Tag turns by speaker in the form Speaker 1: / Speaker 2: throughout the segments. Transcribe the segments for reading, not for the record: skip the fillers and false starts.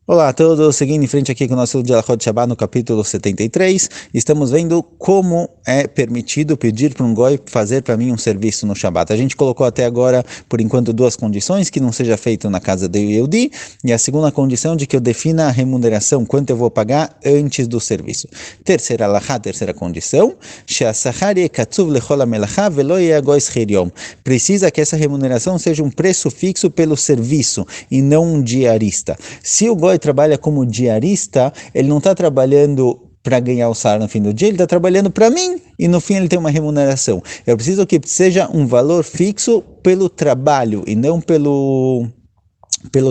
Speaker 1: Olá a todos, seguindo em frente aqui com o nosso de Alachot Shabbat no capítulo 73, estamos vendo como é permitido pedir para um goi fazer para mim um serviço no Shabbat. A gente colocou até agora, por enquanto, duas condições, que não seja feito na casa do Yehudi, e a segunda condição de que eu defina a remuneração, quanto eu vou pagar antes do serviço. Terceira alachá, terceira condição, precisa que essa remuneração seja um preço fixo pelo serviço e não um diarista. Se o goi trabalha como diarista, ele não está trabalhando para ganhar o salário no fim do dia, ele está trabalhando para mim e no fim ele tem uma remuneração. Eu preciso que seja um valor fixo pelo trabalho e não pelo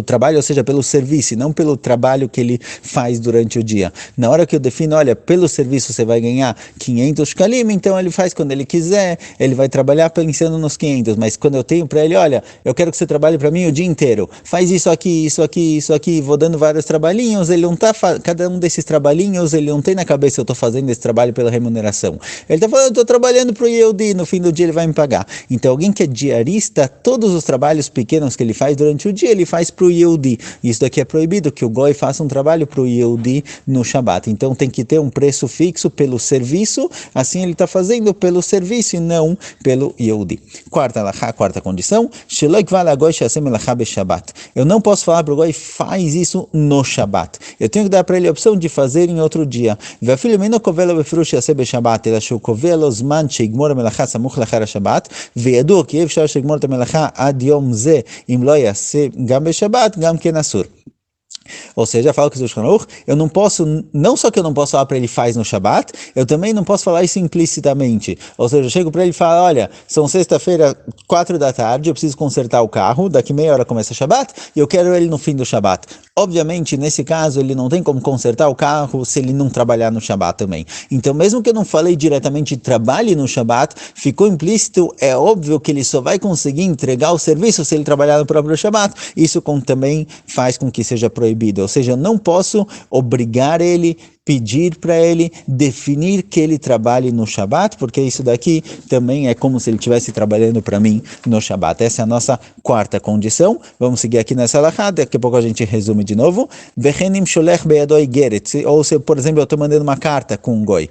Speaker 1: trabalho, ou seja, pelo serviço, não pelo trabalho que ele faz durante o dia. Na hora que eu defino, olha, pelo serviço você vai ganhar 500 shkalim, então ele faz quando ele quiser, ele vai trabalhar pensando nos 500, mas quando eu tenho para ele, olha, eu quero que você trabalhe para mim o dia inteiro, faz isso aqui, isso aqui, isso aqui, vou dando vários trabalhinhos, ele não tá, cada um desses trabalhinhos, ele não tem na cabeça, eu estou fazendo esse trabalho pela remuneração. Ele está falando, eu estou trabalhando para o Yehudi, no fim do dia ele vai me pagar. Então alguém que é diarista, todos os trabalhos pequenos que ele faz durante o dia, ele faz para o Yehudi. Isso daqui é proibido, que o goi faça um trabalho para o Yehudi no Shabat. Então tem que ter um preço fixo pelo serviço, assim ele está fazendo pelo serviço e não pelo Yehudi. Quarta condição, eu não posso falar para o goi, faz isso no Shabat. Eu tenho que dar para ele a opção de fazer em outro dia. וידוע כי אפשר שגמור את המלאכה עד יום זה אם לא יעשה גם בשבת, גם כן אסור. Ou seja, fala que o Shulchan Aruch, eu não posso, não só que eu não posso falar para ele faz no Shabat, eu também não posso falar isso implicitamente. Ou seja, eu chego para ele e falo, olha, são sexta-feira, 4 da tarde, eu preciso consertar o carro, daqui meia hora começa o Shabat, e eu quero ele no fim do Shabat. Obviamente, nesse caso, ele não tem como consertar o carro se ele não trabalhar no Shabat também. Então, mesmo que eu não falei diretamente trabalhe no Shabat, ficou implícito, é óbvio que ele só vai conseguir entregar o serviço se ele trabalhar no próprio Shabat. Isso também faz com que seja proibido. Ou seja, eu não posso obrigar ele, pedir para ele, definir que ele trabalhe no Shabat, porque isso daqui também é como se ele estivesse trabalhando para mim no Shabat. Essa é a nossa quarta condição. Vamos seguir aqui nessa alahá, daqui a pouco a gente resume de novo. Ou se, por exemplo, eu estou mandando uma carta com um goi.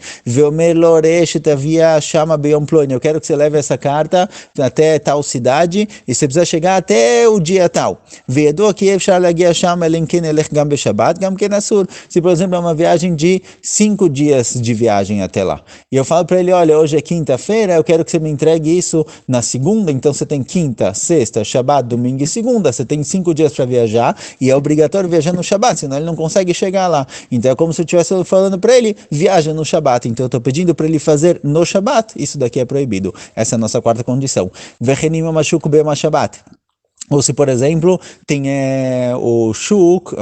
Speaker 1: Eu quero que você leve essa carta até tal cidade e você precisa chegar até o dia tal. Se, por exemplo, é uma viagem de 5 dias de viagem até lá. E eu falo para ele, olha, hoje é quinta-feira, eu quero que você me entregue isso na segunda, então você tem quinta, sexta, Shabat, domingo e segunda, você tem 5 dias para viajar, e é obrigatório viajar no Shabat, senão ele não consegue chegar lá. Então é como se eu estivesse falando para ele, viaja no Shabat, então eu estou pedindo para ele fazer no Shabat, isso daqui é proibido. Essa é a nossa quarta condição. Ou se, por exemplo, tem o shuk,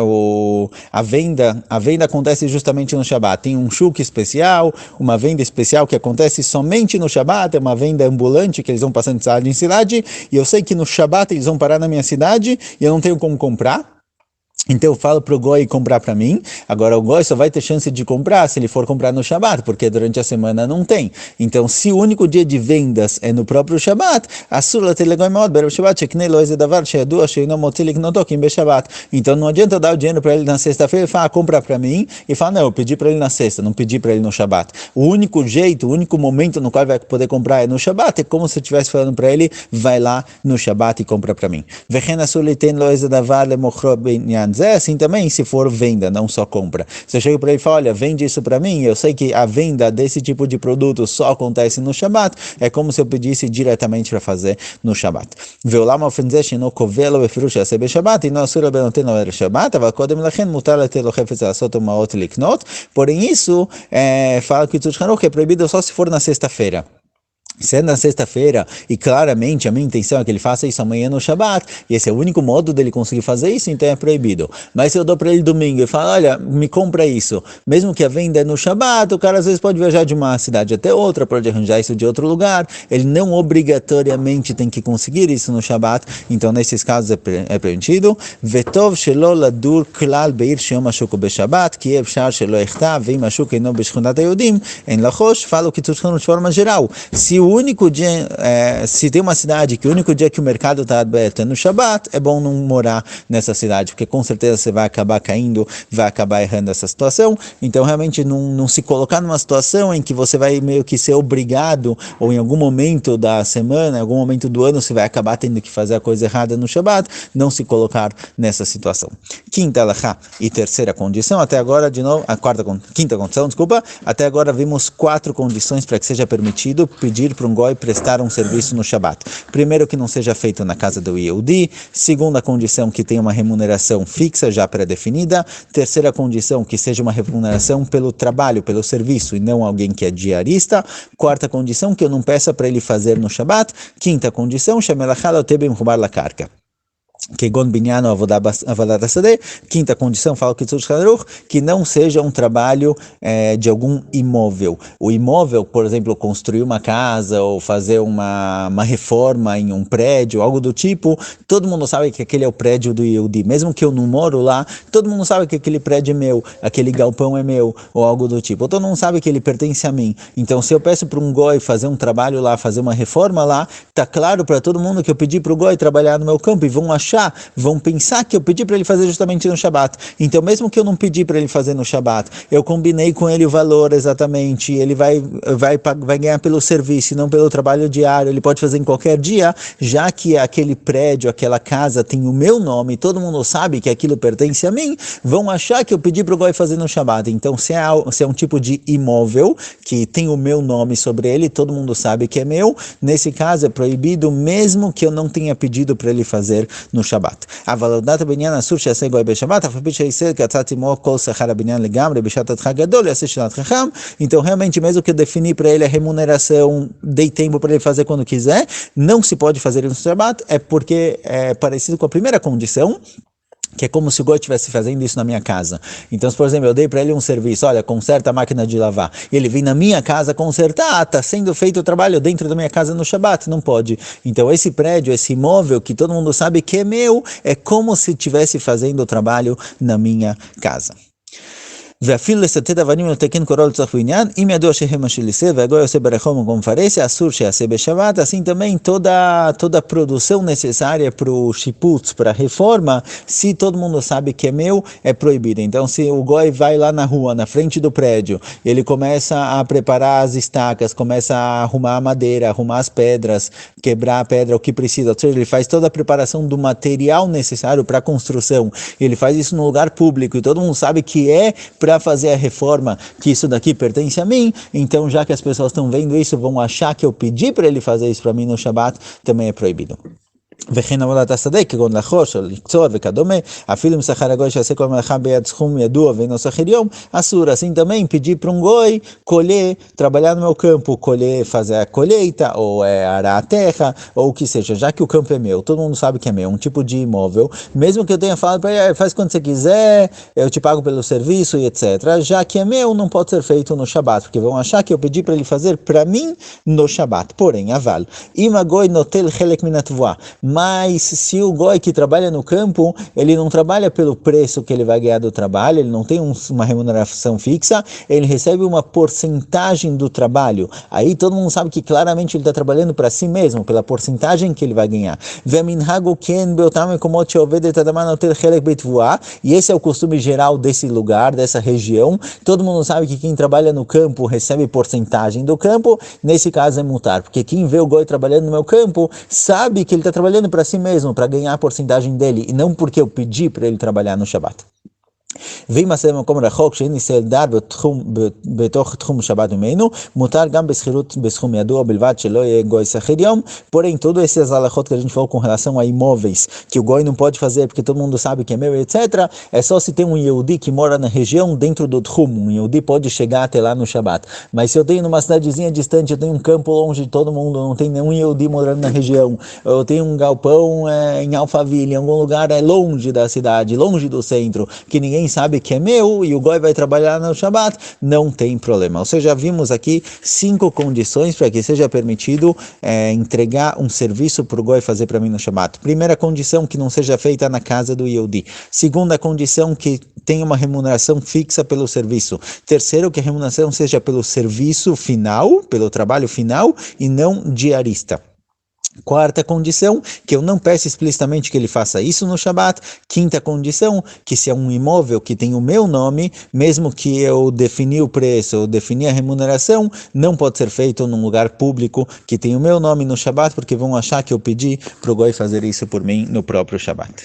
Speaker 1: a venda acontece justamente no Shabat. Tem um shuk especial, uma venda especial que acontece somente no Shabat, é uma venda ambulante que eles vão passando de cidade em cidade, e eu sei que no Shabat eles vão parar na minha cidade e eu não tenho como comprar. Então eu falo para o goi comprar para mim. Agora o goi só vai ter chance de comprar se ele for comprar no Shabat, porque durante a semana não tem. Então se o único dia de vendas é no próprio Shabat, então não adianta eu dar o dinheiro para ele na sexta-feira e falar, compra para mim, e falar, não, eu pedi para ele na sexta, não pedi para ele no Shabat. O único jeito, o único momento no qual vai poder comprar é no Shabat, é como se eu estivesse falando para ele, vai lá no Shabat e compra para mim. Assim também, se for venda, não só compra. Se eu chego para ele e falo, olha, vende isso para mim, eu sei que a venda desse tipo de produto só acontece no Shabat, é como se eu pedisse diretamente para fazer no Shabat. Porém isso, fala que é proibido só se for na sexta-feira. Se é na sexta-feira, e claramente a minha intenção é que ele faça isso amanhã no Shabat, e esse é o único modo dele conseguir fazer isso, então é proibido. Mas se eu dou para ele domingo e falo, olha, me compra isso, mesmo que a venda é no Shabat, o cara às vezes pode viajar de uma cidade até outra, pode arranjar isso de outro lugar, ele não obrigatoriamente tem que conseguir isso no Shabat, então nesses casos é permitido. Vetov shelo ladur klal beir sheyom hashuk beshabat, ki efshar shelo echtav, veim hashuk eino b'shchunat haYehudim, en lachosh, fala o que tu de forma geral. Se o único dia, se tem uma cidade que o único dia que o mercado está aberto é no Shabat, é bom não morar nessa cidade, porque com certeza você vai acabar caindo, vai acabar errando essa situação. Então realmente não se colocar numa situação em que você vai meio que ser obrigado, ou em algum momento da semana, em algum momento do ano, você vai acabar tendo que fazer a coisa errada no Shabat, não se colocar nessa situação. Quinta alahá e terceira condição, até agora de novo, quinta condição, desculpa, até agora vimos 4 condições para que seja permitido pedir para um goi prestar um serviço no Shabat. Primeiro, que não seja feito na casa do Yehudi. Segunda condição, que tenha uma remuneração fixa já pré-definida. Terceira condição, que seja uma remuneração pelo trabalho, pelo serviço, e não alguém que é diarista. Quarta condição, que eu não peça para ele fazer no Shabat. Quinta condição, Kegon Binyan Avodat Hasadeh. Quinta condição, fala que não seja um trabalho de algum imóvel. O imóvel, por exemplo, construir uma casa ou fazer uma reforma em um prédio, algo do tipo, todo mundo sabe que aquele é o prédio do Yehudi. Mesmo que eu não moro lá, todo mundo sabe que aquele prédio é meu, aquele galpão é meu, ou algo do tipo. Todo mundo sabe que ele pertence a mim. Então, se eu peço para um goi fazer um trabalho lá, fazer uma reforma lá, tá claro para todo mundo que eu pedi para o goi trabalhar no meu campo, e vão pensar que eu pedi para ele fazer justamente no Shabat. Então, mesmo que eu não pedi para ele fazer no Shabat, eu combinei com ele o valor exatamente, ele vai ganhar pelo serviço e não pelo trabalho diário, ele pode fazer em qualquer dia, já que aquele prédio, aquela casa tem o meu nome, todo mundo sabe que aquilo pertence a mim, vão achar que eu pedi para o Goi fazer no Shabat. Então, se é um tipo de imóvel que tem o meu nome sobre ele, todo mundo sabe que é meu, nesse caso é proibido, mesmo que eu não tenha pedido para ele fazer no Shabat. Avalodat binyan asur she'aseh goy beShabbat, afapit she'isel katzat imo kol sechar binyan legamre b'shat chag gadol yaseh shnat chacham. Então, realmente, mesmo que eu defini para ele a remuneração, dei tempo para ele fazer quando quiser, não se pode fazer isso no Shabat, é porque é parecido com a primeira condição, que é como se o Goi estivesse fazendo isso na minha casa. Então, se, por exemplo, eu dei para ele um serviço, olha, conserta a máquina de lavar, ele vem na minha casa consertar, está sendo feito o trabalho dentro da minha casa no Shabat, não pode. Então, esse prédio, esse imóvel que todo mundo sabe que é meu, é como se estivesse fazendo o trabalho na minha casa. ואפילו לסטט אבנים לתקן קורו לצורך בעניין, אם ידוע שהם השליסה והגוי עושה ברחוב במקום פרסה, אסור שיעשה בשבת. Assim também toda a produção necessária para o shiputz, para a reforma, se todo mundo sabe que é meu, é proibido. Então, se o goi vai lá na rua, na frente do prédio, ele começa a preparar as estacas, começa a arrumar a madeira, arrumar as pedras, quebrar a pedra, o que precisa, ou seja, ele faz toda a preparação do material necessário para a construção, ele faz isso no lugar público, e todo mundo sabe que é para fazer a reforma, que isso daqui pertence a mim, então já que as pessoas estão vendo isso, vão achar que eu pedi para ele fazer isso para mim no Shabat, também é proibido. וכן עבודת השדה, כגון לחרוש או לקצור וכדומה, אפילו אם שכר הגוי שיעשה כל מלאכה ביד סכום ידוע ואינו שכיר יום, אסור. Assim também pedir para um goi colher, trabalhar no meu campo, colher, fazer a colheita, ou arar a terra, ou o que seja, já que o campo é meu, todo mundo sabe que é meu, um tipo de imóvel, mesmo que eu tenha falado para ele, faz quando você quiser, eu te pago pelo serviço e etc, já que é meu, não pode ser feito no Shabat, porque vão achar que eu pedi para ele fazer para mim no Shabat. Porém, aval, ima goi notel chelek min hatvua. Mas se o goi que trabalha no campo, ele não trabalha pelo preço que ele vai ganhar do trabalho, ele não tem uma remuneração fixa, ele recebe uma porcentagem do trabalho. Aí todo mundo sabe que claramente ele está trabalhando para si mesmo, pela porcentagem que ele vai ganhar. E esse é o costume geral desse lugar, dessa região. Todo mundo sabe que quem trabalha no campo recebe porcentagem do campo, nesse caso é mutar, porque quem vê o goi trabalhando no meu campo, sabe que ele está trabalhando para si mesmo, para ganhar a porcentagem dele, e não porque eu pedi para ele trabalhar no Shabat. ואם עשה במקום רחוק שאין ישראל דעת בתוך תחום שבת ממנו, מותר גם בשכירות בסכום ידוע בלבד שלא יהיה גוי שכיר יום. Porém, todas essas alahot que a gente falou com relação a imóveis, que o goi não pode fazer porque todo mundo sabe que é meu, etc., é só se tem um Yehudi que mora na região dentro do tchum, um Yehudi pode chegar até lá no Shabat. Mas se eu tenho numa cidadezinha distante, eu tenho um campo longe de todo mundo, não tem nenhum Yehudi morando na região, eu tenho um galpão em Alphaville, em algum lugar longe da cidade, longe do centro, que ninguém sabe que é meu, e o goi vai trabalhar no Shabat, não tem problema. Ou seja, vimos aqui 5 condições para que seja permitido entregar um serviço para o goi fazer para mim no Shabat. Primeira condição, que não seja feita na casa do Yehudi. Segunda condição, que tenha uma remuneração fixa pelo serviço. Terceiro, que a remuneração seja pelo serviço final, pelo trabalho final, e não diarista. Quarta condição, que eu não peço explicitamente que ele faça isso no Shabat. Quinta condição, que se é um imóvel que tem o meu nome, mesmo que eu defini o preço, eu defini a remuneração, não pode ser feito num lugar público que tem o meu nome no Shabat, porque vão achar que eu pedi para o Goi fazer isso por mim no próprio Shabat.